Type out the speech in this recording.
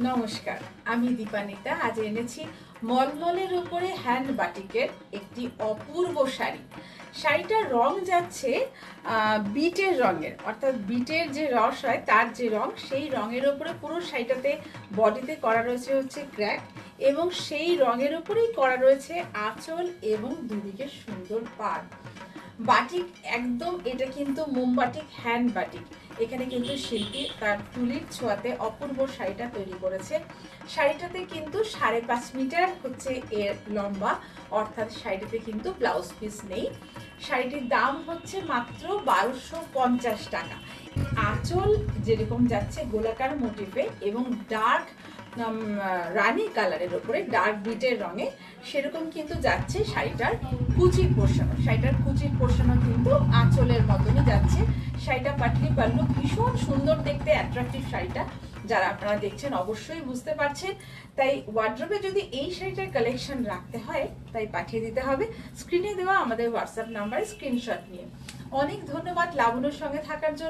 নমস্কার, আমি দীপানিতা। আজ এনেছি মলমলের উপরে হ্যান্ড বাটিকের একটি অপূর্ব শাড়ি। শাড়িটার রং যাচ্ছে বিটের রঙের, অর্থাৎ বিটের যে রস হয় তার যে রং, সেই রঙের উপরে পুরো শাড়িটাতে বডিতে করা রয়েছে হচ্ছে ক্র্যাক, এবং সেই রঙের উপরেই করা রয়েছে আঁচল এবং দুদিকে সুন্দর পাড়। বাটিক একদম, এটা কিন্তু মোমবাটিক হ্যান্ড বাটিক। এখানে কিন্তু শিল্পী তার তুলির ছোঁয়াতে অপূর্ব শাড়িটা তৈরি করেছে। শাড়িটাতে কিন্তু 5.5 মিটার হচ্ছে এর লম্বা, অর্থাৎ শাড়িটাতে কিন্তু ব্লাউজ পিস নেই। শাড়িটির দাম হচ্ছে মাত্র 1250 টাকা। আঁচল যেরকম যাচ্ছে গোলাকার মোটিভে এবং ডার্ক রানী কালারের উপরে ডার্ক বিটের রঙে, সেরকম কিন্তু যাচ্ছে শাড়িটার কুচির পোর্শনও। শাড়িটার কুচির পোর্শনও কিন্তু আঁচলের মতনই যাচ্ছে। শাড়িটা পাটলি পাল্লু, ভীষণ সুন্দর দেখতে, অ্যাট্রাকটিভ শাড়িটা যারা আপনারা দেখছেন অবশ্যই বুঝতে পারছেন। তাই ওয়ার্ড্রোবে যদি এই শাড়িটার কালেকশন রাখতে হয়, তাই পাঠিয়ে দিতে হবে স্ক্রিনে দেওয়া আমাদের হোয়াটসঅ্যাপ নাম্বারে স্ক্রিনশট নিয়ে। অনেক ধন্যবাদ লাবণ্যর সঙ্গে থাকার জন্য।